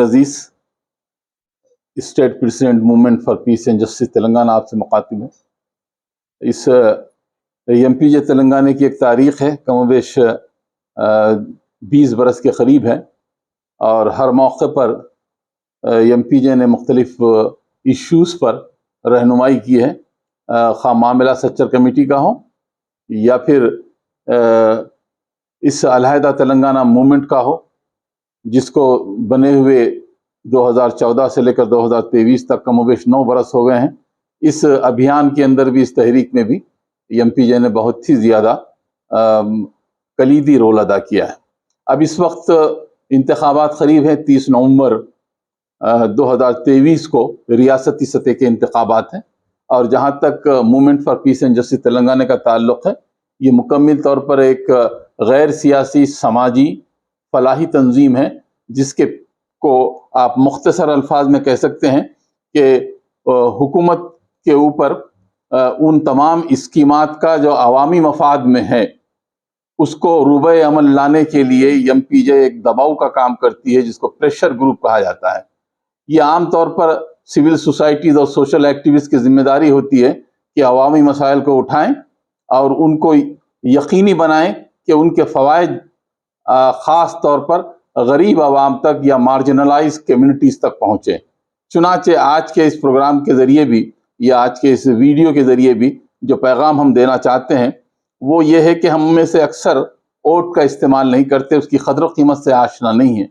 Aziz state president movement for peace and justice Telangana آپ سے مخاطب ہے۔ اس ایم پی جے تلنگانہ کی ایک تاریخ ہے، کم و بیش 20 برس کے قریب ہے، اور ہر موقع پر ایم پی جے نے مختلف ایشوز پر رہنمائی کی ہے، خواہ معاملہ سچر کمیٹی کا ہو یا پھر اس علیحدہ تلنگانہ موومنٹ کا ہو، جس کو بنے ہوئے 2014 سے لے کر 2023 تک کم و بیش 9 برس ہو گئے ہیں۔ اس ابھیان کے اندر بھی، اس تحریک میں بھی ایم پی جے نے بہت ہی زیادہ کلیدی رول ادا کیا ہے۔ اب اس وقت انتخابات قریب ہیں، 30 نومبر 2023 کو ریاستی سطح کے انتخابات ہیں، اور جہاں تک movement for peace and justice Telangana کا تعلق ہے، یہ مکمل طور پر ایک غیر سیاسی سماجی فلاحی تنظیم ہے، جس کو آپ مختصر الفاظ میں کہہ سکتے ہیں کہ حکومت کے اوپر ان تمام اسکیمات کا جو عوامی مفاد میں ہے اس کو روبہ عمل لانے کے لیے ایم پی جے ایک دباؤ کا کام کرتی ہے، جس کو پریشر گروپ کہا جاتا ہے۔ یہ عام طور پر سول سوسائٹیز اور سوشل ایکٹیوسٹ کی ذمہ داری ہوتی ہے کہ عوامی مسائل کو اٹھائیں اور ان کو یقینی بنائیں کہ ان کے فوائد خاص طور پر غریب عوام تک یا مارجنلائز کمیونٹیز تک پہنچے۔ چنانچہ آج کے اس پروگرام کے ذریعے بھی یا آج کے اس ویڈیو کے ذریعے بھی جو پیغام ہم دینا چاہتے ہیں وہ یہ ہے کہ ہم میں سے اکثر ووٹ کا استعمال نہیں کرتے، اس کی قدر و قیمت سے آشنا نہیں ہیں۔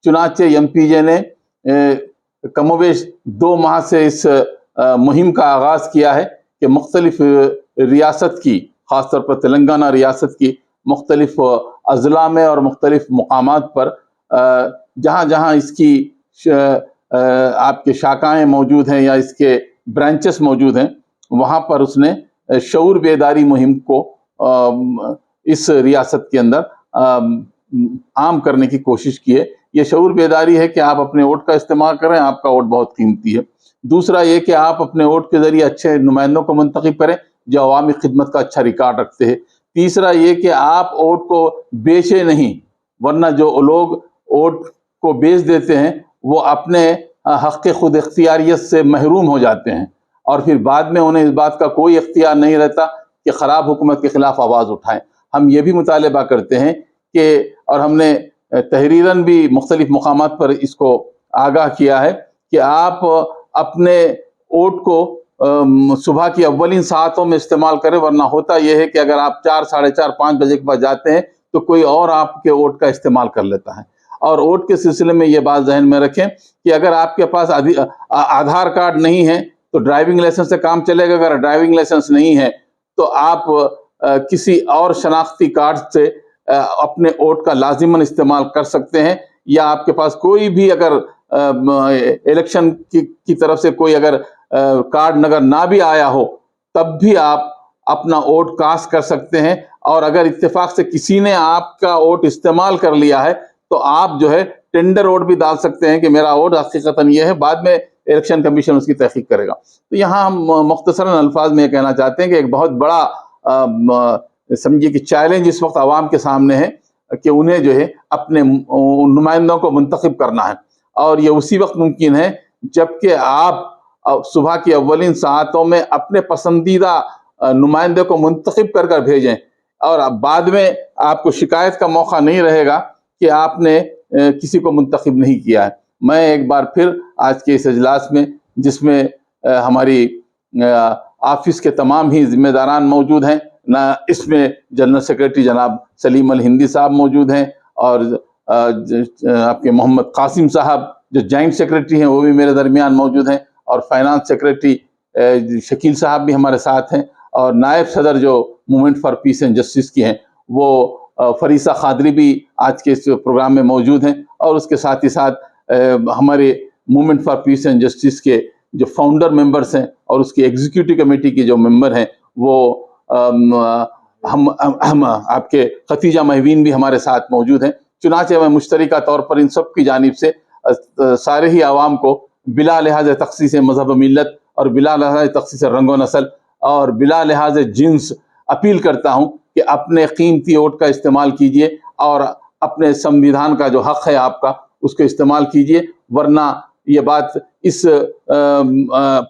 چنانچہ ایم پی جے نے کم و بیش 2 ماہ سے اس مہم کا آغاز کیا ہے کہ مختلف ریاست کی، خاص طور پر تلنگانہ ریاست کی مختلف اضلاع میں اور مختلف مقامات پر جہاں جہاں اس کی آپ کے شاخائیں موجود ہیں یا اس کے برانچز موجود ہیں، وہاں پر اس نے شعور بیداری مہم کو اس ریاست کے اندر عام کرنے کی کوشش کی ہے۔ یہ شعور بیداری ہے کہ آپ اپنے ووٹ کا استعمال کریں، آپ کا ووٹ بہت قیمتی ہے۔ دوسرا یہ کہ آپ اپنے ووٹ کے ذریعے اچھے نمائندوں کو منتخب کریں جو عوامی خدمت کا اچھا ریکارڈ رکھتے ہیں۔ تیسرا یہ کہ آپ ووٹ کو بیچے نہیں، ورنہ جو لوگ ووٹ کو بیچ دیتے ہیں وہ اپنے حق خود اختیاریت سے محروم ہو جاتے ہیں، اور پھر بعد میں انہیں اس بات کا کوئی اختیار نہیں رہتا کہ خراب حکومت کے خلاف آواز اٹھائیں۔ ہم یہ بھی مطالبہ کرتے ہیں کہ، اور ہم نے تحریراً بھی مختلف مقامات پر اس کو آگاہ کیا ہے کہ آپ اپنے ووٹ کو صبح کی اولین ساعتوں میں استعمال کریں، ورنہ ہوتا یہ ہے کہ اگر آپ 4، 4:30، 5 بجے کے بعد جاتے ہیں تو کوئی اور آپ کے ووٹ کا استعمال کر لیتا ہے۔ اور ووٹ کے سلسلے میں یہ بات ذہن میں رکھیں کہ اگر آپ کے پاس آدھار کارڈ نہیں ہے تو ڈرائیونگ لائسنس سے کام چلے گا، اگر ڈرائیونگ لائسنس نہیں ہے تو آپ کسی اور شناختی کارڈ سے اپنے ووٹ کا لازماً استعمال کر سکتے ہیں، یا آپ کے پاس کوئی بھی اگر الیکشن کی طرف سے کوئی اگر کارڈ اگر نہ بھی آیا ہو تب بھی آپ اپنا ووٹ کاسٹ کر سکتے ہیں۔ اور اگر اتفاق سے کسی نے آپ کا ووٹ استعمال کر لیا ہے تو آپ جو ہے ٹینڈر ووٹ بھی ڈال سکتے ہیں کہ میرا ووٹ حقیقتاً یہ ہے، بعد میں الیکشن کمیشن اس کی تحقیق کرے گا۔ تو یہاں ہم مختصراً الفاظ میں یہ کہنا چاہتے ہیں کہ ایک بہت بڑا سمجھیے کہ چیلنج اس وقت عوام کے سامنے ہے کہ انہیں جو ہے اپنے نمائندوں کو منتخب کرنا ہے، اور یہ اسی وقت ممکن ہے جبکہ آپ صبح کی اولین ساعتوں میں اپنے پسندیدہ نمائندے کو منتخب کر بھیجیں، اور بعد میں آپ کو شکایت کا موقع نہیں رہے گا کہ آپ نے کسی کو منتخب نہیں کیا ہے۔ میں ایک بار پھر آج کے اس اجلاس میں، جس میں ہماری آفس کے تمام ہی ذمہ داران موجود ہیں، اس میں جنرل سیکریٹری جناب سلیم الہندی صاحب موجود ہیں، اور آپ کے محمد قاسم صاحب جو جوائنٹ سیکریٹری ہیں وہ بھی میرے درمیان موجود ہیں، اور فائنانس سیکریٹری شکیل صاحب بھی ہمارے ساتھ ہیں، اور نائب صدر جو movement for peace and justice کی ہیں وہ فریسہ خادری بھی آج کے اس پروگرام میں موجود ہیں، اور اس کے ساتھ ہی ساتھ ہمارے movement for peace and justice کے جو فاؤنڈر ممبرس ہیں اور اس کی ایگزیکٹو کمیٹی کی جو ممبر ہیں وہ ہم آپ کے ختیجہ مہوین بھی ہمارے ساتھ موجود ہیں۔ چنانچہ میں مشترکہ طور پر ان سب کی جانب سے سارے ہی عوام کو بلا لحاظ تخصیص مذہب و ملت اور بلا لحاظ تخصیص رنگ و نسل اور بلا لحاظ جنس اپیل کرتا ہوں کہ اپنے قیمتی ووٹ کا استعمال کیجئے، اور اپنے سمویدھان کا جو حق ہے آپ کا اس کو استعمال کیجئے، ورنہ یہ بات اس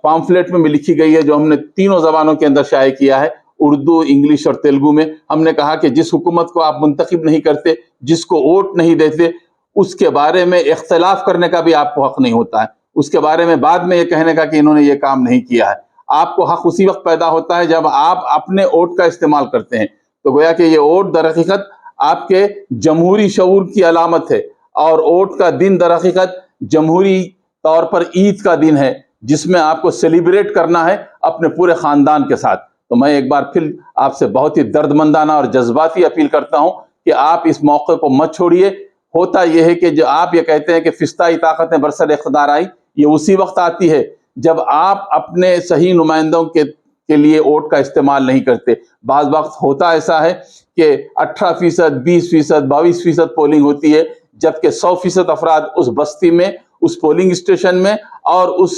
پامفلیٹ میں بھی لکھی گئی ہے جو ہم نے تینوں زبانوں کے اندر شائع کیا ہے، اردو، انگلش اور تیلگو میں. ہم نے کہا کہ جس حکومت کو آپ منتخب نہیں کرتے، جس کو ووٹ نہیں دیتے، اس کے بارے میں اختلاف کرنے کا بھی آپ کو حق نہیں ہوتا ہے، اس کے بارے میں بعد میں یہ کہنے کا کہ انہوں نے یہ کام نہیں کیا ہے. آپ کو حق اسی وقت پیدا ہوتا ہے جب آپ اپنے ووٹ کا استعمال کرتے ہیں. تو گویا کہ یہ ووٹ در حقیقت آپ کے جمہوری شعور کی علامت ہے، اور ووٹ کا دن در حقیقت جمہوری طور پر عید کا دن ہے جس میں آپ کو سیلیبریٹ کرنا ہے اپنے پورے خاندان کے ساتھ. تو میں ایک بار پھر آپ سے بہت ہی درد مندانہ اور جذباتی اپیل کرتا ہوں کہ آپ اس موقع کو مت چھوڑیے. ہوتا یہ ہے کہ جو آپ یہ کہتے ہیں کہ فسطائی طاقتیں برسر اقتدار آئی، یہ اسی وقت آتی ہے جب آپ اپنے صحیح نمائندوں کے لیے ووٹ کا استعمال نہیں کرتے. بعض وقت ہوتا ایسا ہے کہ 18%، 20%، 22% پولنگ ہوتی ہے، جبکہ 100% افراد اس بستی میں، اس پولنگ اسٹیشن میں اور اس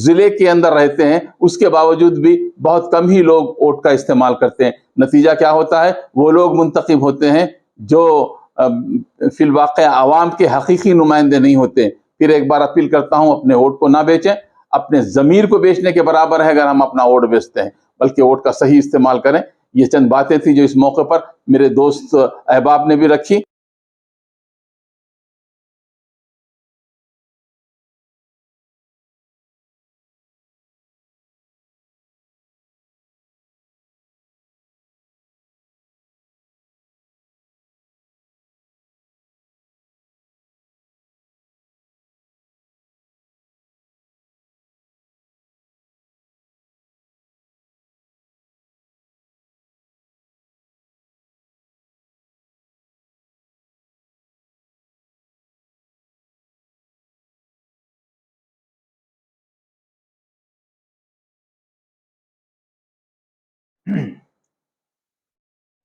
ضلع کے اندر رہتے ہیں. اس کے باوجود بھی بہت کم ہی لوگ ووٹ کا استعمال کرتے ہیں. نتیجہ کیا ہوتا ہے؟ وہ لوگ منتخب ہوتے ہیں جو فی الواقع عوام کے حقیقی نمائندے نہیں ہوتے. پھر ایک بار اپیل کرتا ہوں، اپنے ووٹ کو نہ بیچیں. اپنے ضمیر کو بیچنے کے برابر ہے اگر ہم اپنا ووٹ بیچتے ہیں، بلکہ ووٹ کا صحیح استعمال کریں. یہ چند باتیں تھیں جو اس موقع پر میرے دوست احباب نے بھی رکھی.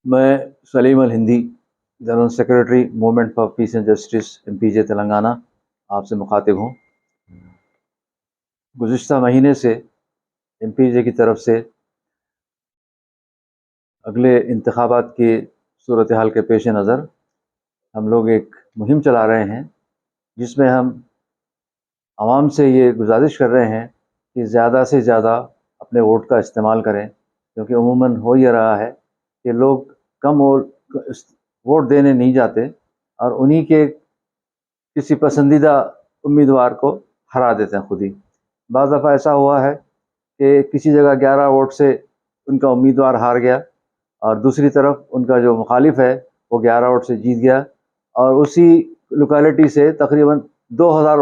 میں Salim Alhindi, general secretary movement for peace and justice MPJ Telangana آپ سے مخاطب ہوں. گزشتہ مہینے سے MPJ کی طرف سے اگلے انتخابات کی صورتحال کے پیش نظر ہم لوگ ایک مہم چلا رہے ہیں جس میں ہم عوام سے یہ گزارش کر رہے ہیں کہ زیادہ سے زیادہ اپنے ووٹ کا استعمال کریں، کیونکہ عموماً ہو یہ رہا ہے کہ لوگ کم ووٹ دینے نہیں جاتے اور انہی کے کسی پسندیدہ امیدوار کو ہرا دیتے ہیں خود ہی. بعض دفعہ ایسا ہوا ہے کہ کسی جگہ 11 ووٹ سے ان کا امیدوار ہار گیا اور دوسری طرف ان کا جو مخالف ہے وہ 11 ووٹ سے جیت گیا، اور اسی لوکیلٹی سے تقریباً 2000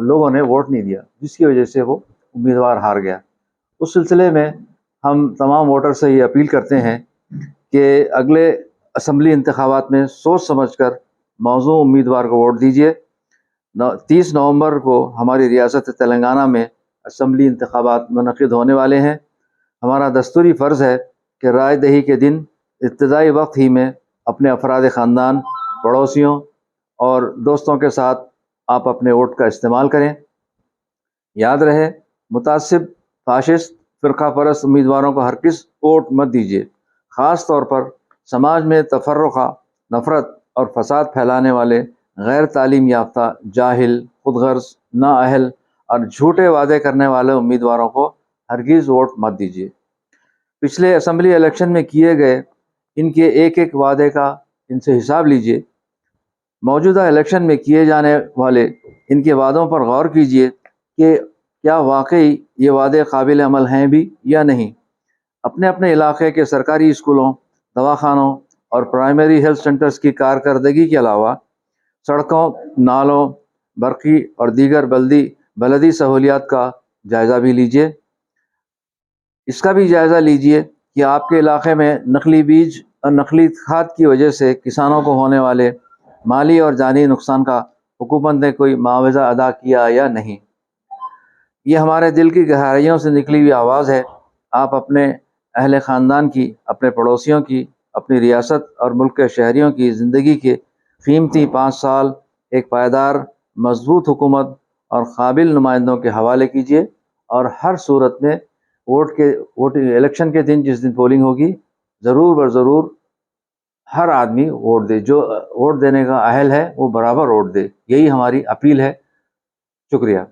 لوگوں نے ووٹ نہیں دیا، جس کی وجہ سے وہ امیدوار ہار گیا. اس سلسلے میں ہم تمام ووٹر سے یہ اپیل کرتے ہیں کہ اگلے اسمبلی انتخابات میں سوچ سمجھ کر موزوں امیدوار کو ووٹ دیجیے. 30 نومبر کو ہماری ریاست تلنگانہ میں اسمبلی انتخابات منعقد ہونے والے ہیں. ہمارا دستوری فرض ہے کہ رائے دہی کے دن ابتدائی وقت ہی میں اپنے افراد خاندان، پڑوسیوں اور دوستوں کے ساتھ آپ اپنے ووٹ کا استعمال کریں. یاد رہے، متعصب، فاشسٹ، فرقہ پرست امیدواروں کو ہرگز ووٹ مت دیجیے. خاص طور پر سماج میں تفرقہ، نفرت اور فساد پھیلانے والے غیر تعلیم یافتہ، جاہل، خود غرض، نااہل اور جھوٹے وعدے کرنے والے امیدواروں کو ہرگز ووٹ مت دیجیے. پچھلے اسمبلی الیکشن میں کیے گئے ان کے ایک ایک وعدے کا ان سے حساب لیجیے. موجودہ الیکشن میں کیے جانے والے ان کے وعدوں پر غور کیجیے کہ کیا واقعی یہ وعدے قابل عمل ہیں بھی یا نہیں. اپنے اپنے علاقے کے سرکاری اسکولوں، دواخانوں اور پرائمری ہیلتھ سینٹرز کی کارکردگی کے علاوہ سڑکوں، نالوں، برقی اور دیگر بلدی سہولیات کا جائزہ بھی لیجیے. اس کا بھی جائزہ لیجیے کہ آپ کے علاقے میں نقلی بیج اور نقلی کھاد کی وجہ سے کسانوں کو ہونے والے مالی اور جانی نقصان کا حکومت نے کوئی معاوضہ ادا کیا یا نہیں. یہ ہمارے دل کی گہرائیوں سے نکلی ہوئی آواز ہے. آپ اپنے اہل خاندان کی، اپنے پڑوسیوں کی، اپنی ریاست اور ملک کے شہریوں کی زندگی کے قیمتی 5 سال ایک پائیدار، مضبوط حکومت اور قابل نمائندوں کے حوالے کیجیے، اور ہر صورت میں الیکشن کے دن، جس دن پولنگ ہوگی، ضرور بر ضرور ہر آدمی ووٹ دے. جو ووٹ دینے کا اہل ہے وہ برابر ووٹ دے. یہی ہماری اپیل ہے. شکریہ.